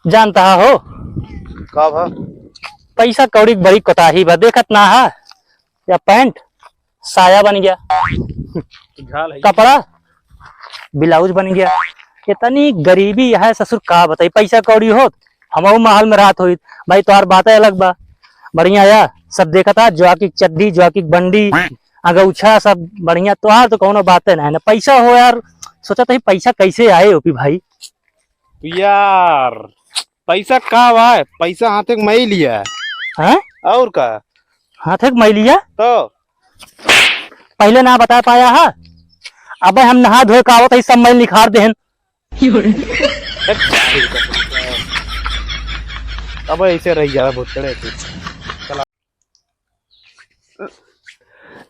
जानता हो का भा? पैसा कौड़ी के बड़ी कोताही बा, देखत ना है या पैंट साया बन गया, कपड़ा ब्लाउज बन गया। इतनी गरीबी है ससुर, का बताई। पैसा कौड़ी हो हम महल में रात हुई भाई, तो बातें अलग बा। बढ़िया या सब देखा था, ज्वाकी चड्डी ज्वाकी बंडी अगौछा सब बढ़िया। तो कोनो बातें ना है ना, पैसा हो यार। सोचा था पैसा कैसे आए ओपी भाई। यार पैसा का भाई, पैसा हाथ एक मई लिया है और का हाथ एक मैं लिया तो पहले ना बता पाया है। अब हम नहा धोए का आवत है, सब मैं निखार देहन। अब ऐसे रह जा बहुत चढ़े तू।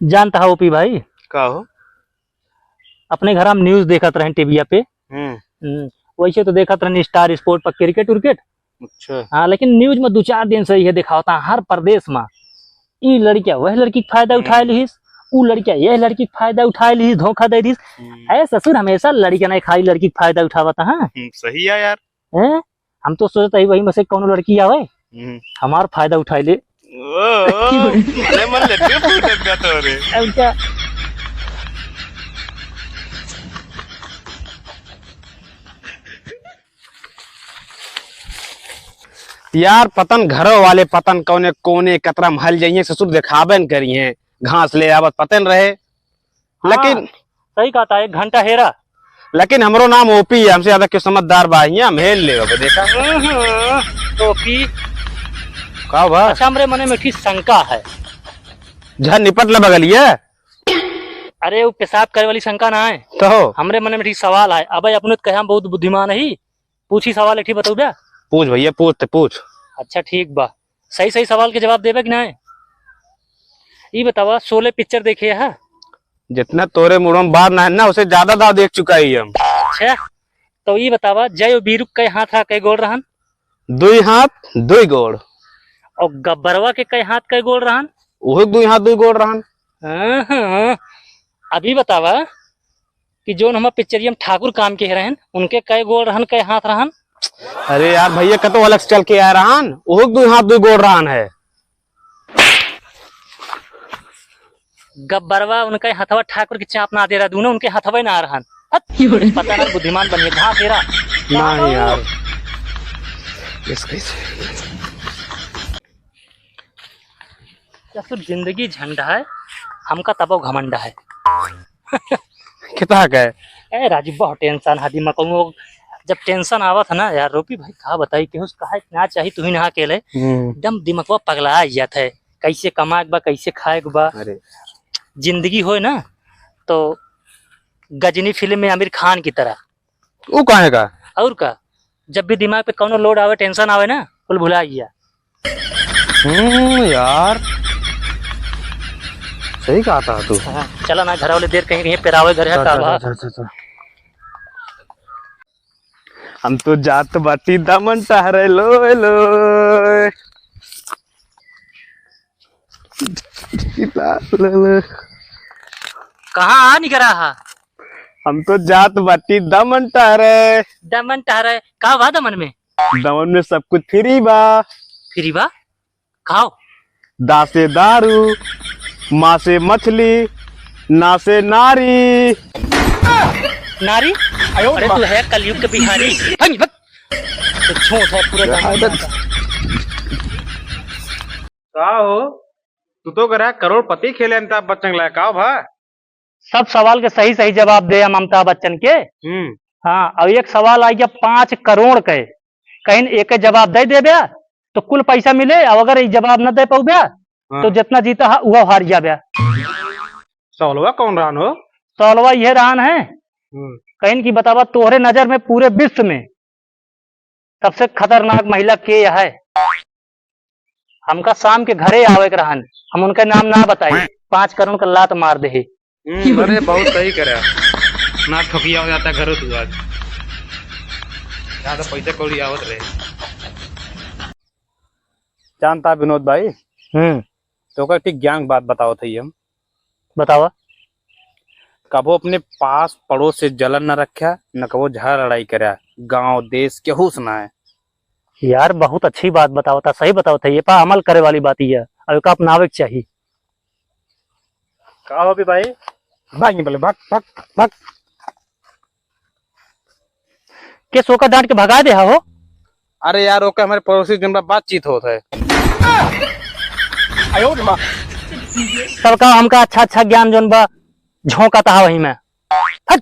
जानता है ओपी भाई, का हो? अपने घर हम न्यूज देखत रहे टीवी पे। वैसे तो देखत रहे स्टार स्पोर्ट पर क्रिकेट उर्केट। अच्छा। हाँ, लेकिन न्यूज में 2-4 दिन से यह देखा होता हर प्रदेश में ई लड़कियां वह लड़की का फायदा उठा लिहिस, उ लड़कियां यह लड़की का फायदा उठा लिहिस, धोखा दे दिस। है ससुर, हमेशा लड़कियां नहीं खाई लड़की का फायदा उठावता है। सही है यार। हैं, हम तो सोचते ही वही में से कोनो लड़की आवे हमार फायदा उठाई ले। भले मन लेते फूटत गया तो रे। अब क्या यार पतन घरों वाले पतन कौने कोने कतरा महल जाइए ससुर दिखावे न करिए, घास ले आवत पतन रहे। लेकिन सही कहा था, 1 घंटा हेरा। लेकिन हमरो नाम ओपी है, हमसे ज्यादा क्यों समझदार बा हम हेल ले देखा। ओपी का बा? अच्छा, हमरे मने में ठीक शंका है। झर निपट ले बगलिए। अरे वो पेशाब करे वाली शंका ना है, तो हमरे मने में ठीक सवाल है। अब अपने तो कहे हम बहुत बुद्धिमान है, पूछी सवाल ठीक बताऊ बे। पूछ भैया पूछ पूछ। अच्छा ठीक बा, सही सही सवाल के जवाब देवे कि ना। ये बतावा, 16 पिक्चर देखे है? जितना तोरे मुड़ों में बार ना है ना, उसे ज्यादा दाव देख चुका ही हम। अच्छा, तो ये बतावा, जय और बीरू कई हाथ रहा कई गोल रहन? 2 हाथ 2 गोड़। और गब्बरवा के कई हाथ कई गोल रहन? वो 2 हाथ 2 गोड़ रहन। अभी बतावा कि जो हम पिक्चरियम ठाकुर काम के रहन, उनके कई गोल रहन कई हाथ रहन? अरे यार भैया कतो अलग से चल के आ रहा वो 2 हाथ 2 गोड़ रहन है। गब्बरवा उनका हथवा ठाकुर की चाप ना दे रहा, दोनों उनके हथवा ना आ रहन। पता ना बुद्धिमान बनिए घास हेरा। नहीं यार तो जिंदगी झंडा है, हमका तबो घमंडा है। कितना का है? ए राजू, बहुत टेंशन है दिमाग में। जब टेंशन आवत है ना यार रोपी भाई, कहा बताई कि कहा ना चाहिए तू ही ना अकेले एकदम दिमागवा पगला जात है। कैसे कमाए बा, कैसे खाए बा। अरे जिंदगी हो ना तो गजनी फिल्म में आमिर खान की तरह। वो कहाँ का? और का, जब भी दिमाग पे कोनो लोड आवे, टेंशन आवे ना, कुल भुला गया। यार सही कहा था तू। चला ना, घर वाले देर कहीं कहीं पेरावे घर है का। हम तो जात बाटी दामन टहरे लो लो। कहाँ आ निकल रहा? हम तो जात बाटी दमन टहरे। दमन टहरे का बा? दमन में सब कुछ फ्री बा। फ्री बा? खाओ। दा से दारू, माँ से मछली, ना से नारी। नारी? अरे तू है कलयुग के बिहारी। तो झूठ है पूरा। का हो तू तो करा करोड़पति खेले अमिताभ बच्चन लायक का भा? सब सवाल के सही सही जवाब दे हम अमिताभ बच्चन के। हाँ, अब एक सवाल आ गया 5 करोड़ के, कहीं एक जवाब दे दे बया तो कुल पैसा मिले, और अगर जवाब न दे पाऊ बया तो जितना जीता है वो हार जा बया। सवालवा कौन रहन हो? सवालवा यह रहन है, कहीं की बतावा, तोहरे नजर में पूरे विश्व में सबसे खतरनाक महिला के है? हमका शाम के घरे आवे के रहन, हम उनका नाम ना बताई, 5 करोड़ का लात मार दे। अरे बहुत सही करे ना, ठोकिया हो जाता घर तू आज ज्यादा पैसे कौड़ी आवत रहे। जानता विनोद भाई, तो का ठीक ज्ञान बात बताओ थी हम। बतावा। कबो अपने पास पड़ोस से जलन न रखा, न कबो झगड़ा लड़ाई करा, गांव देश केहू सुना है। यार बहुत अच्छी बात बताओ था, सही बताओ था, ये पा अमल करे वाली बात ही है, अब का अपनावे के चाहिए। का हो भी भाई? भाग बोले भाग भाग भाग। के सोका डांट के भगा दे हो। अरे यार ओके हमारे पड़ोसी जिनका बातचीत होता है। आयो रे माँ। तब का हमका अच्छा अच्छा ज्ञान जोन बा झोंका था वही में। हट।